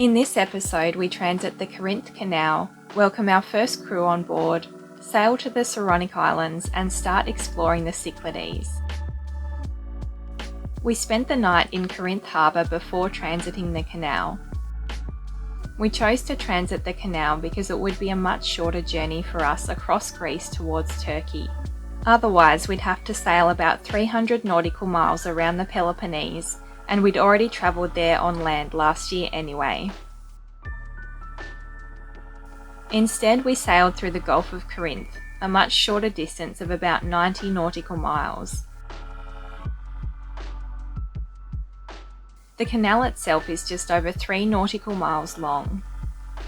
In this episode, we transit the Corinth Canal, welcome our first crew on board, sail to the Saronic Islands and start exploring the Cyclades. We spent the night in Corinth harbour before transiting the canal. We chose to transit the canal because it would be a much shorter journey for us across Greece towards Turkey. Otherwise, we'd have to sail about 300 nautical miles around the Peloponnese, and we'd already travelled there on land last year anyway. Instead, we sailed through the Gulf of Corinth, a much shorter distance of about 90 nautical miles. The canal itself is just over 3 nautical miles long.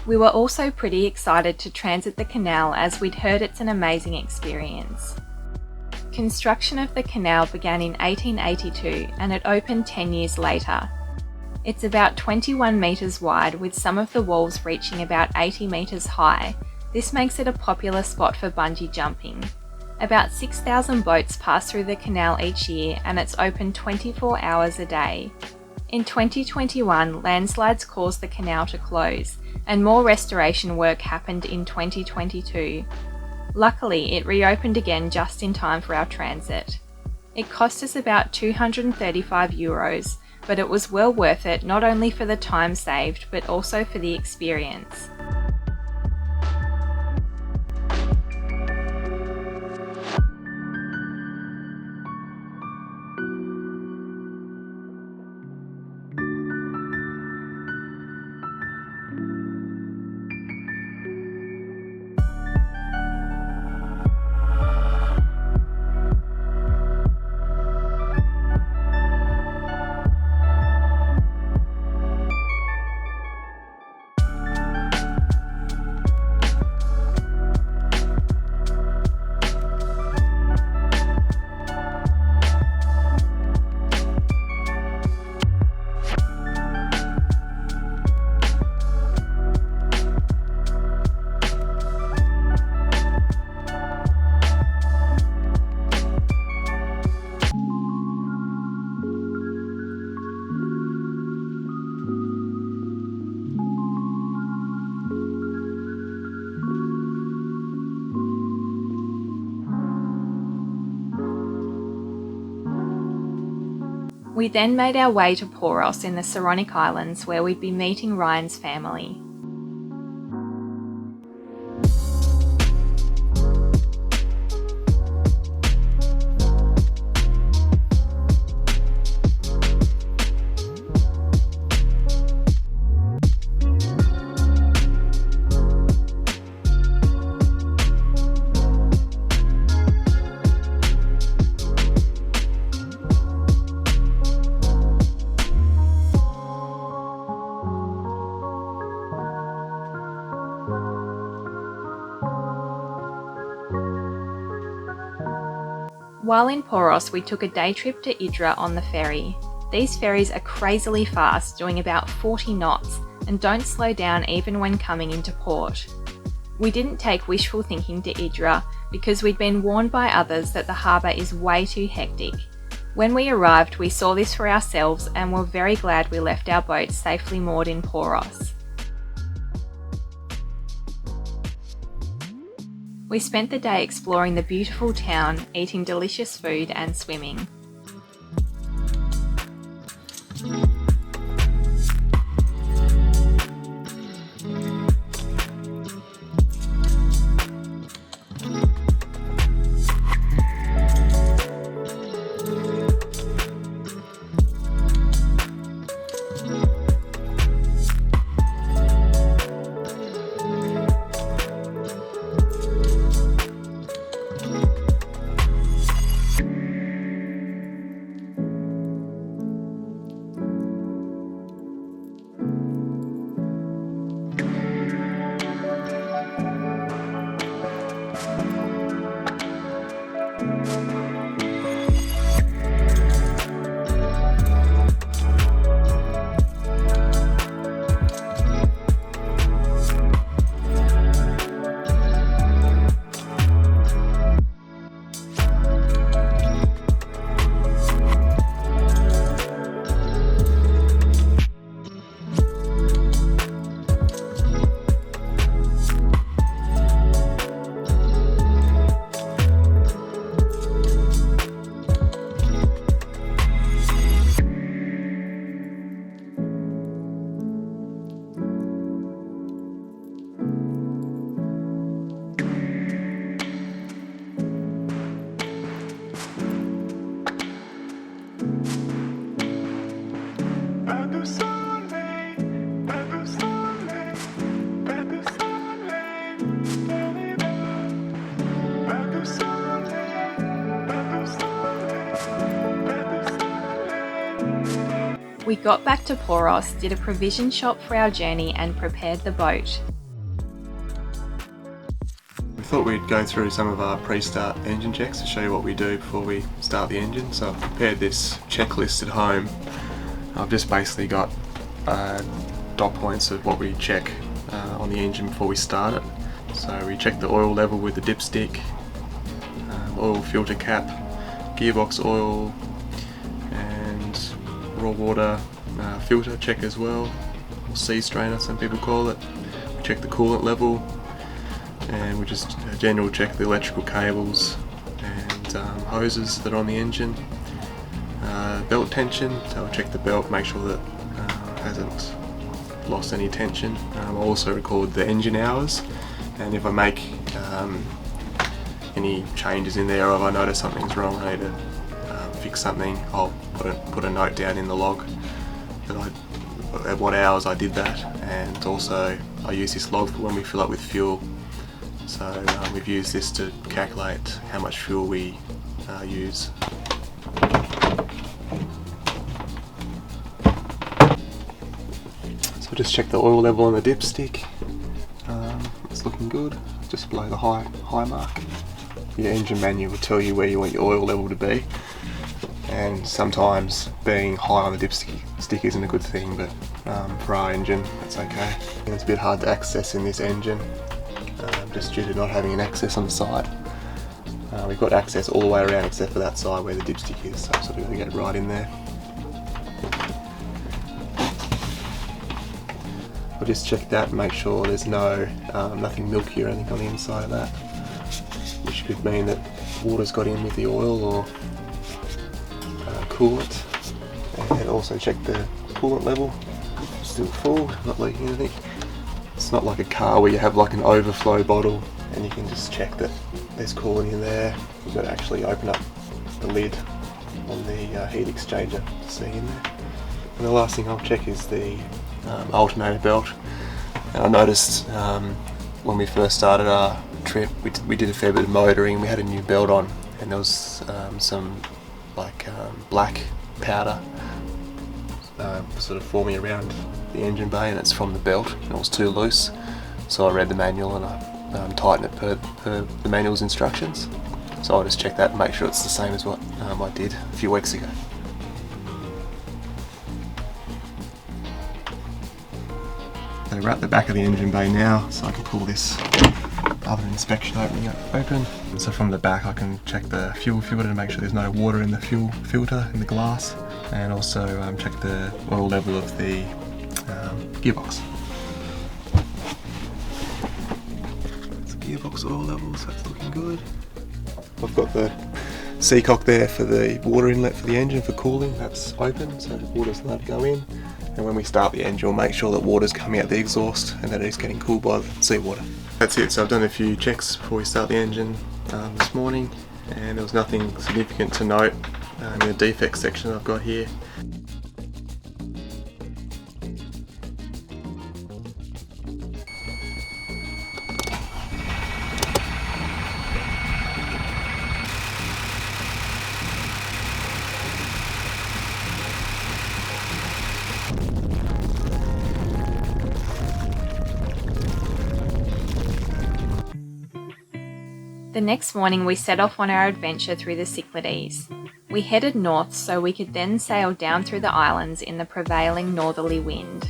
We were also pretty excited to transit the canal as we'd heard it's an amazing experience. Construction of the canal began in 1882 and it opened 10 years later. It's about 21 metres wide with some of the walls reaching about 80 metres high. This makes it a popular spot for bungee jumping. About 6,000 boats pass through the canal each year and it's open 24 hours a day. In 2021, landslides caused the canal to close and more restoration work happened in 2022. Luckily, it reopened again just in time for our transit. It cost us about €235, but it was well worth it not only for the time saved, but also for the experience. We then made our way to Poros in the Saronic Islands where we'd be meeting Ryan's family. While in Poros, we took a day trip to Hydra on the ferry. These ferries are crazily fast, doing about 40 knots, and don't slow down even when coming into port. We didn't take wishful thinking to Hydra because we'd been warned by others that the harbour is way too hectic. When we arrived, we saw this for ourselves and were very glad we left our boat safely moored in Poros. We spent the day exploring the beautiful town, eating delicious food and swimming. We got back to Poros, did a provision shop for our journey and prepared the boat. We thought we'd go through some of our pre-start engine checks to show you what we do before we start the engine. So I've prepared this checklist at home. I've just basically got dot points of what we check on the engine before we start it. So we check the oil level with the dipstick, oil filter cap, gearbox oil, and raw water filter check as well, or sea strainer some people call it. We check the coolant level, and we just general check the electrical cables and hoses that are on the engine. Belt tension, so I'll check the belt, make sure that it hasn't lost any tension. I'll also record the engine hours, and if I make any changes in there, or if I notice something's wrong, I need to fix something, I'll put a note down in the log that at what hours I did that, and also I use this log for when we fill up with fuel. So we've used this to calculate how much fuel we use. So just check the oil level on the dipstick. It's looking good, just below the high mark. Your engine manual will tell you where you want your oil level to be, and sometimes being high on the dipstick isn't a good thing, but for our engine that's okay. And it's a bit hard to access in this engine, just due to not having an access on the side. We've got access all the way around except for that side where the dipstick is, so I've sort of got to get it right in there. I'll just check that and make sure there's nothing milky or anything on the inside of that, which could mean that water's got in with the oil or coolant. And also check the coolant level, still full, not leaking anything. It's not like a car where you have like an overflow bottle and you can just check that there's coolant in there. You've got to actually open up the lid on the heat exchanger to see in there. And the last thing I'll check is the alternator belt. And I noticed when we first started our trip, we did a fair bit of motoring. We had a new belt on, and there was some black powder sort of forming around the engine bay, and it's from the belt, and it was too loose. So I read the manual and I tightened it per the manual's instructions. So I'll just check that and make sure it's the same as what I did a few weeks ago. So we're at the back of the engine bay now, so I can pull this other inspection opening up open. So from the back I can check the fuel filter to make sure there's no water in the fuel filter in the glass, and also check the oil level of the gearbox. It's gearbox oil level, so it's looking good. I've got the seacock there for the water inlet for the engine for cooling. That's open, so the water's allowed to go in. And when we start the engine, we'll make sure that water's coming out the exhaust and that it's getting cooled by the seawater. That's it. So I've done a few checks before we start the engine this morning, and there was nothing significant to note in the defects section I've got here. The next morning we set off on our adventure through the Cyclades. We headed north so we could then sail down through the islands in the prevailing northerly wind.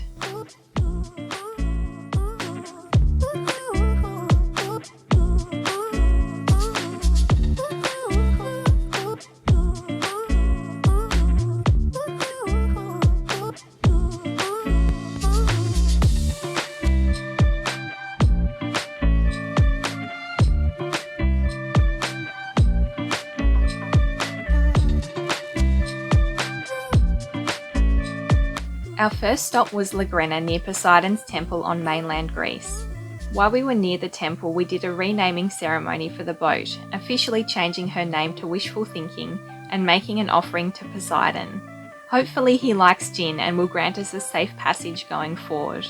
Our first stop was Legrena near Poseidon's temple on mainland Greece. While we were near the temple, we did a renaming ceremony for the boat, officially changing her name to Wishful Thinking and making an offering to Poseidon. Hopefully he likes gin and will grant us a safe passage going forward.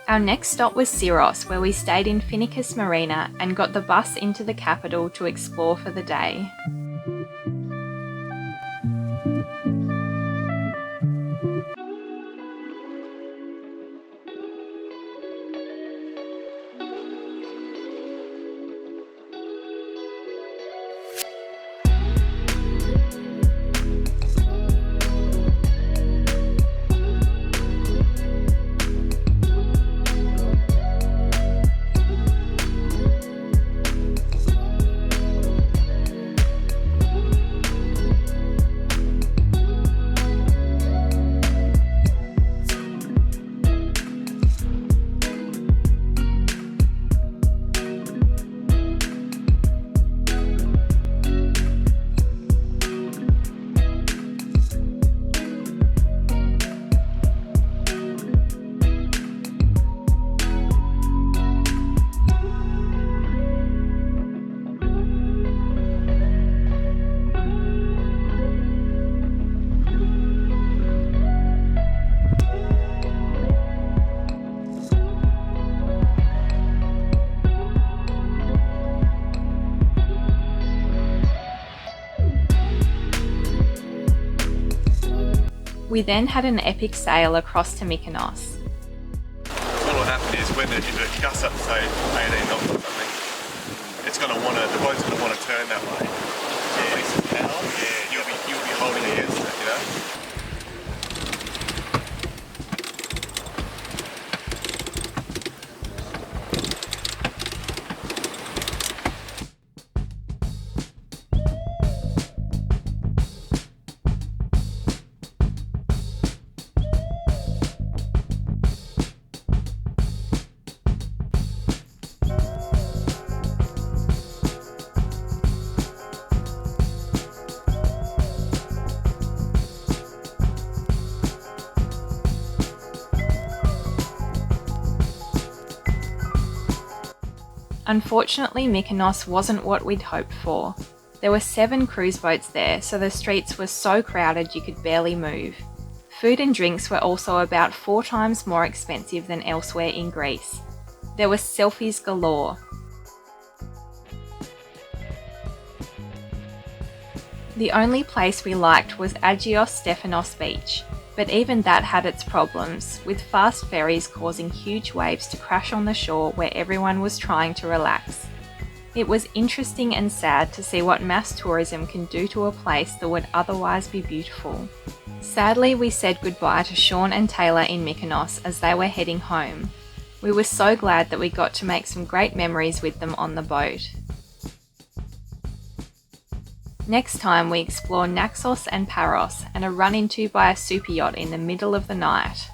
Our next stop was Syros, where we stayed in Finicus Marina and got the bus into the capital to explore for the day. We then had an epic sail across to Mykonos. What will happen is when it gusts up, say 18 knots or something, it's going to want to, the boat's going to want to turn that way. Yeah. Yeah, you'll be holding against it, you know? Unfortunately, Mykonos wasn't what we'd hoped for. There were 7 cruise boats there, so the streets were so crowded you could barely move. Food and drinks were also about 4 times more expensive than elsewhere in Greece. There were selfies galore. The only place we liked was Agios Stephanos Beach, but even that had its problems, with fast ferries causing huge waves to crash on the shore where everyone was trying to relax. It was interesting and sad to see what mass tourism can do to a place that would otherwise be beautiful. Sadly, we said goodbye to Sean and Taylor in Mykonos as they were heading home. We were so glad that we got to make some great memories with them on the boat. Next time we explore Naxos and Poros and are run into by a super yacht in the middle of the night.